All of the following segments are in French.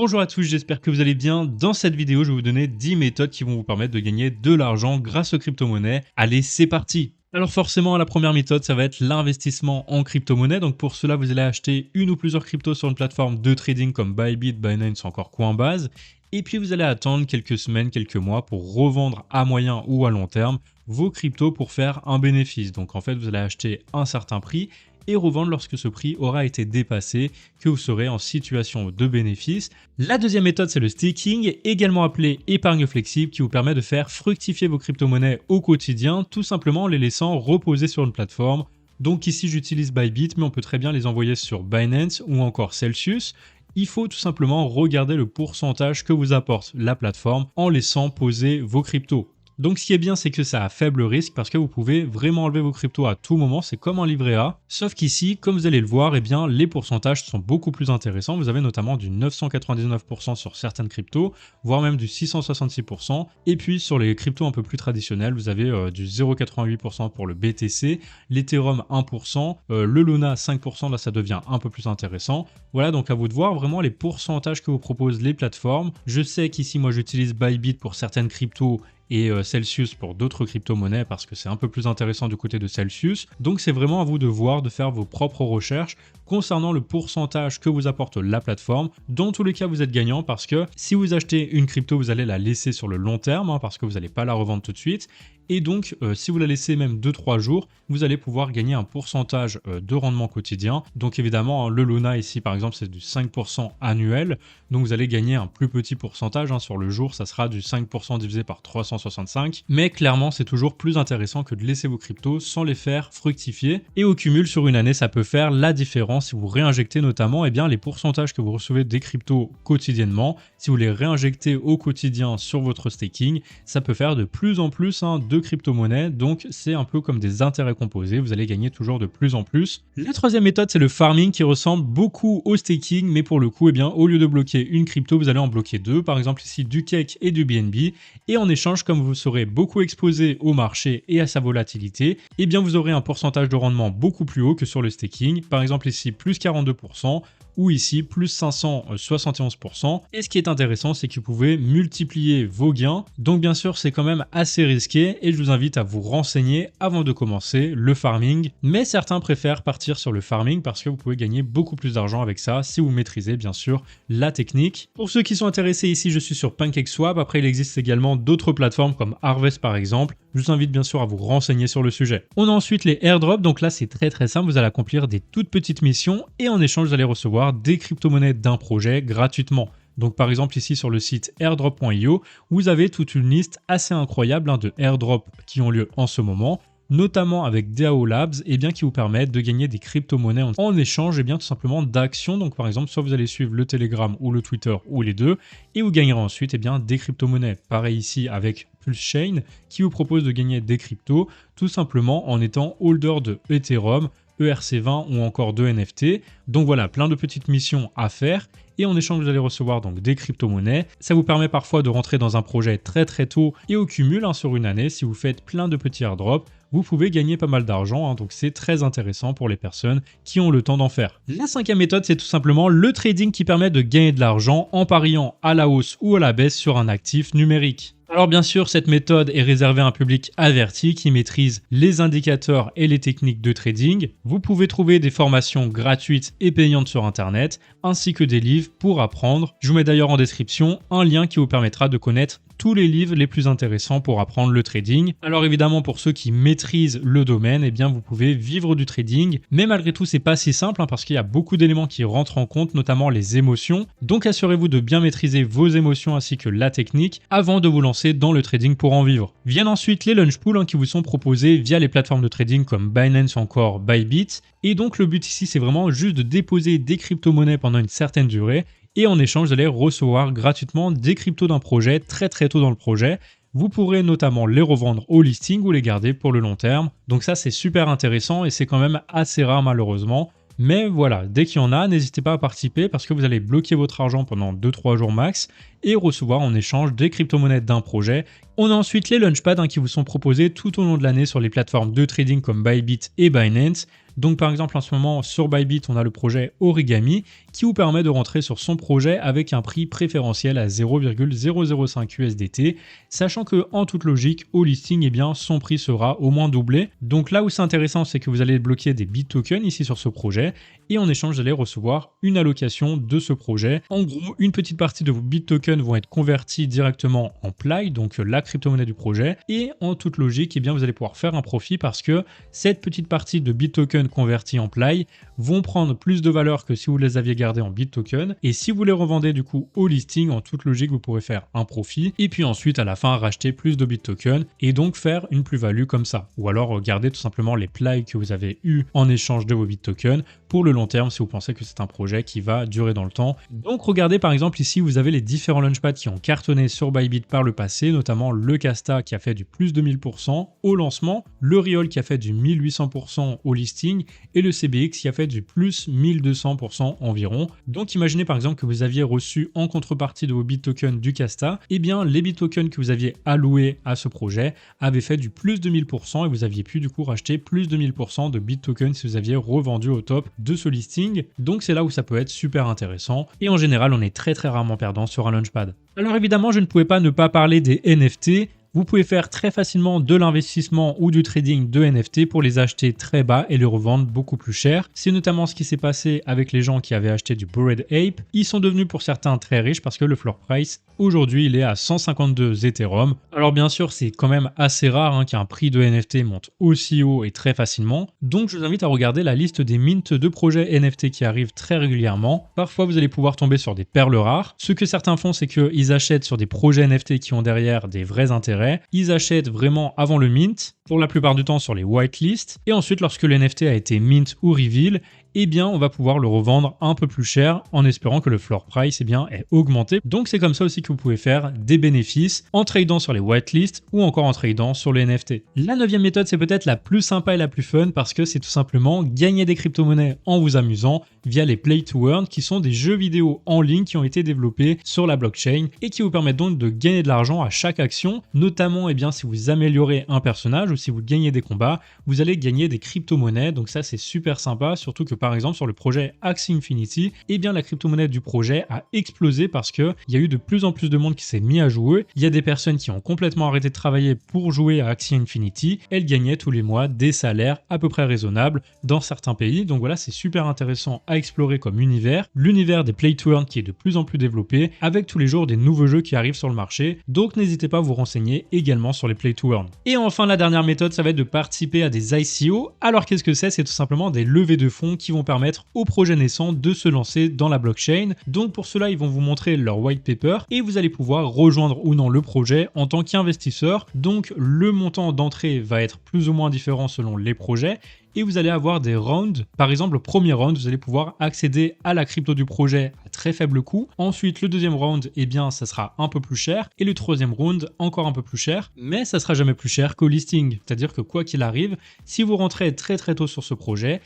Bonjour à tous, j'espère que vous allez bien. Dans cette vidéo, je vais vous donner 10 méthodes qui vont vous permettre de gagner de l'argent grâce aux crypto-monnaies. Allez, c'est parti! Alors forcément, la première méthode, ça va être l'investissement en crypto-monnaie. Donc pour cela, vous allez acheter une ou plusieurs cryptos sur une plateforme de trading comme Bybit, Binance ou encore Coinbase. Et puis vous allez attendre quelques semaines, quelques mois pour revendre à moyen ou à long terme vos cryptos pour faire un bénéfice. Donc en fait, vous allez acheter un certain prix et revendre lorsque ce prix aura été dépassé, que vous serez en situation de bénéfice. La deuxième méthode, c'est le staking, également appelé épargne flexible, qui vous permet de faire fructifier vos crypto-monnaies au quotidien, tout simplement en les laissant reposer sur une plateforme. Donc ici, j'utilise Bybit, mais on peut très bien les envoyer sur Binance ou encore Celsius. Il faut tout simplement regarder le pourcentage que vous apporte la plateforme en laissant poser vos cryptos. Donc ce qui est bien, c'est que ça a faible risque parce que vous pouvez vraiment enlever vos cryptos à tout moment, c'est comme un livret A. Sauf qu'ici, comme vous allez le voir, eh bien, les pourcentages sont beaucoup plus intéressants. Vous avez notamment du 999% sur certaines cryptos, voire même du 666%. Et puis sur les cryptos un peu plus traditionnels, vous avez du 0,88% pour le BTC, l'Ethereum 1%, le Luna 5%, là ça devient un peu plus intéressant. Voilà, donc à vous de voir vraiment les pourcentages que vous proposent les plateformes. Je sais qu'ici, moi j'utilise Bybit pour certaines cryptos et Celsius pour d'autres crypto-monnaies parce que c'est un peu plus intéressant du côté de Celsius. Donc c'est vraiment à vous de voir, de faire vos propres recherches concernant le pourcentage que vous apporte la plateforme. Dans tous les cas, vous êtes gagnant parce que si vous achetez une crypto, vous allez la laisser sur le long terme parce que vous n'allez pas la revendre tout de suite. Et donc, si vous la laissez même 2-3 jours, vous allez pouvoir gagner un pourcentage de rendement quotidien. Donc évidemment, le Luna ici, par exemple, c'est du 5% annuel. Donc vous allez gagner un plus petit pourcentage. Sur le jour, ça sera du 5% divisé par 365. Mais clairement, c'est toujours plus intéressant que de laisser vos cryptos sans les faire fructifier. Et au cumul, sur une année, ça peut faire la différence si vous réinjectez notamment les pourcentages que vous recevez des cryptos quotidiennement. Si vous les réinjectez au quotidien sur votre staking, ça peut faire de plus en plus de crypto-monnaies, donc c'est un peu comme des intérêts composés, vous allez gagner toujours de plus en plus. La troisième méthode, c'est le farming qui ressemble beaucoup au staking, mais pour le coup, au lieu de bloquer une crypto, vous allez en bloquer deux, par exemple ici du Cake et du BNB, et en échange, comme vous serez beaucoup exposé au marché et à sa volatilité, vous aurez un pourcentage de rendement beaucoup plus haut que sur le staking, par exemple ici plus 42%, ou ici plus 571%. Et ce qui est intéressant, c'est que vous pouvez multiplier vos gains. Donc bien sûr, c'est quand même assez risqué et je vous invite à vous renseigner avant de commencer le farming. Mais certains préfèrent partir sur le farming parce que vous pouvez gagner beaucoup plus d'argent avec ça si vous maîtrisez bien sûr la technique. Pour ceux qui sont intéressés ici, je suis sur PancakeSwap. Après, il existe également d'autres plateformes comme Harvest par exemple. Je vous invite bien sûr à vous renseigner sur le sujet. On a ensuite les airdrops. Donc là, c'est très simple. Vous allez accomplir des toutes petites missions et en échange, vous allez recevoir des crypto-monnaies d'un projet gratuitement. Donc par exemple ici sur le site airdrop.io, vous avez toute une liste assez incroyable de airdrops qui ont lieu en ce moment, notamment avec DAO Labs, qui vous permettent de gagner des crypto-monnaies en échange tout simplement d'actions. Donc par exemple, soit vous allez suivre le Telegram ou le Twitter ou les deux, et vous gagnerez ensuite des crypto-monnaies. Pareil ici avec PulseChain qui vous propose de gagner des cryptos tout simplement en étant holder de Ethereum, ERC20 ou encore de NFT. Donc voilà, plein de petites missions à faire. Et en échange, vous allez recevoir donc des crypto-monnaies. Ça vous permet parfois de rentrer dans un projet très tôt et au cumul sur une année, si vous faites plein de petits airdrops, vous pouvez gagner pas mal d'argent. Donc c'est très intéressant pour les personnes qui ont le temps d'en faire. La cinquième méthode, c'est tout simplement le trading qui permet de gagner de l'argent en pariant à la hausse ou à la baisse sur un actif numérique. Alors bien sûr, cette méthode est réservée à un public averti qui maîtrise les indicateurs et les techniques de trading. Vous pouvez trouver des formations gratuites et payantes sur Internet, ainsi que des livres pour apprendre. Je vous mets d'ailleurs en description un lien qui vous permettra de connaître tous les livres les plus intéressants pour apprendre le trading. Alors évidemment, pour ceux qui maîtrisent le domaine, vous pouvez vivre du trading. Mais malgré tout, c'est pas si simple parce qu'il y a beaucoup d'éléments qui rentrent en compte, notamment les émotions. Donc assurez-vous de bien maîtriser vos émotions ainsi que la technique avant de vous lancer dans le trading pour en vivre. Viennent ensuite les launch pools qui vous sont proposés via les plateformes de trading comme Binance ou encore Bybit. Et donc le but ici, c'est vraiment juste de déposer des crypto-monnaies pendant une certaine durée. Et en échange, vous allez recevoir gratuitement des cryptos d'un projet très tôt dans le projet. Vous pourrez notamment les revendre au listing ou les garder pour le long terme. Donc ça, c'est super intéressant et c'est quand même assez rare malheureusement. Mais voilà, dès qu'il y en a, n'hésitez pas à participer parce que vous allez bloquer votre argent pendant 2-3 jours max et recevoir en échange des crypto-monnaies d'un projet. On a ensuite les launchpads qui vous sont proposés tout au long de l'année sur les plateformes de trading comme Bybit et Binance. Donc par exemple en ce moment sur Bybit, on a le projet Origami qui vous permet de rentrer sur son projet avec un prix préférentiel à 0,005 USDT, sachant que en toute logique, au listing, eh bien, son prix sera au moins doublé. Donc là où c'est intéressant, c'est que vous allez bloquer des BitTokens ici sur ce projet et en échange, vous allez recevoir une allocation de ce projet. En gros, une petite partie de vos BitTokens vont être convertis directement en Ply, donc la crypto-monnaie du projet, et en toute logique, eh bien, vous allez pouvoir faire un profit parce que cette petite partie de BitTokens convertis en Ply vont prendre plus de valeur que si vous les aviez gardés en BitTokens. Et si vous les revendez du coup au listing, en toute logique, vous pourrez faire un profit et puis ensuite à la fin racheter plus de BitTokens et donc faire une plus-value comme ça. Ou alors garder tout simplement les Ply que vous avez eu en échange de vos BitTokens pour le long terme si vous pensez que c'est un projet qui va durer dans le temps. Donc regardez par exemple ici, vous avez les différents launchpads qui ont cartonné sur Bybit par le passé, notamment le Casta qui a fait du plus de 1000% au lancement, le Riol qui a fait du 1800% au listing et le CBX qui a fait du plus 1200% environ. Donc imaginez par exemple que vous aviez reçu en contrepartie de vos BitTokens du Casta, et bien les BitTokens que vous aviez alloués à ce projet avaient fait du plus de 1000% et vous aviez pu du coup racheter plus de 1000% de BitTokens si vous aviez revendu au top de ce listing. Donc c'est là où ça peut être super intéressant et en général on est très rarement perdant sur un launchpad. Alors évidemment je ne pouvais pas ne pas parler des NFT. Vous pouvez faire très facilement de l'investissement ou du trading de NFT pour les acheter très bas et les revendre beaucoup plus cher. C'est notamment ce qui s'est passé avec les gens qui avaient acheté du Bored Ape. Ils sont devenus pour certains très riches parce que le floor price aujourd'hui il est à 152 Ethereum. Alors bien sûr c'est quand même assez rare qu'un prix de NFT monte aussi haut et très facilement. Donc je vous invite à regarder la liste des mints de projets NFT qui arrivent très régulièrement. Parfois vous allez pouvoir tomber sur des perles rares. Ce que certains font c'est qu'ils achètent sur des projets NFT qui ont derrière des vrais intérêts. Ils achètent vraiment avant le mint, pour la plupart du temps sur les whitelists, et ensuite lorsque le NFT a été mint ou reveal, eh bien on va pouvoir le revendre un peu plus cher en espérant que le floor price est augmenté. Donc c'est comme ça aussi que vous pouvez faire des bénéfices en tradant sur les whitelists ou encore en tradant sur les NFT. La 9e méthode, c'est peut-être la plus sympa et la plus fun parce que c'est tout simplement gagner des crypto-monnaies en vous amusant via les Play to Earn qui sont des jeux vidéo en ligne qui ont été développés sur la blockchain et qui vous permettent donc de gagner de l'argent à chaque action, notamment si vous améliorez un personnage ou si vous gagnez des combats, vous allez gagner des crypto-monnaies. Donc ça c'est super sympa, surtout que par exemple sur le projet Axie Infinity, la crypto-monnaie du projet a explosé parce qu'il y a eu de plus en plus de monde qui s'est mis à jouer. Il y a des personnes qui ont complètement arrêté de travailler pour jouer à Axie Infinity. Elles gagnaient tous les mois des salaires à peu près raisonnables dans certains pays. Donc voilà, c'est super intéressant à explorer comme univers. L'univers des Play to Earn qui est de plus en plus développé avec tous les jours des nouveaux jeux qui arrivent sur le marché. Donc n'hésitez pas à vous renseigner également sur les Play to Earn. Et enfin la dernière méthode, ça va être de participer à des ICO. Alors qu'est-ce que c'est? C'est tout simplement des levées de fonds qui vont permettre aux projets naissants de se lancer dans la blockchain. Donc pour cela, ils vont vous montrer leur white paper et vous allez pouvoir rejoindre ou non le projet en tant qu'investisseur. Donc le montant d'entrée va être plus ou moins différent selon les projets. Et vous allez avoir des rounds. Par exemple, le premier round, vous allez pouvoir accéder à la crypto du projet à très faible coût. Ensuite, le deuxième round, ça sera un peu plus cher. Et le troisième round, encore un peu plus cher. Mais ça sera jamais plus cher qu'au listing. C'est-à-dire que quoi qu'il arrive, si vous rentrez très tôt sur ce projet,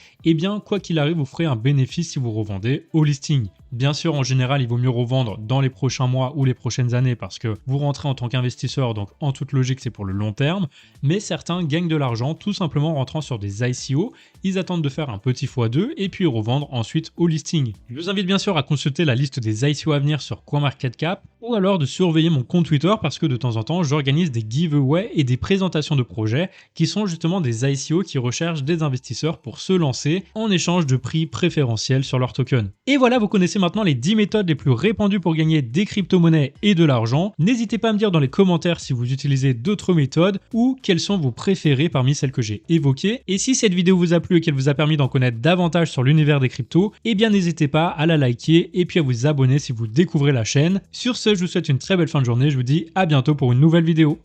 quoi qu'il arrive, vous ferez un bénéfice si vous revendez au listing. Bien sûr, en général, il vaut mieux revendre dans les prochains mois ou les prochaines années parce que vous rentrez en tant qu'investisseur, donc en toute logique, c'est pour le long terme. Mais certains gagnent de l'argent tout simplement en rentrant sur des ICO. Ils attendent de faire un petit x2 et puis revendre ensuite au listing. Je vous invite bien sûr à consulter la liste des ICO à venir sur CoinMarketCap ou alors de surveiller mon compte Twitter parce que de temps en temps, j'organise des giveaways et des présentations de projets qui sont justement des ICO qui recherchent des investisseurs pour se lancer en échange de prix préférentiels sur leurs tokens. Et voilà, vous connaissez maintenant les 10 méthodes les plus répandues pour gagner des crypto-monnaies et de l'argent. N'hésitez pas à me dire dans les commentaires si vous utilisez d'autres méthodes ou quelles sont vos préférées parmi celles que j'ai évoquées. Et si cette vidéo vous a plu et qu'elle vous a permis d'en connaître davantage sur l'univers des cryptos, n'hésitez pas à la liker et puis à vous abonner si vous découvrez la chaîne. Sur ce, je vous souhaite une très belle fin de journée. Je vous dis à bientôt pour une nouvelle vidéo.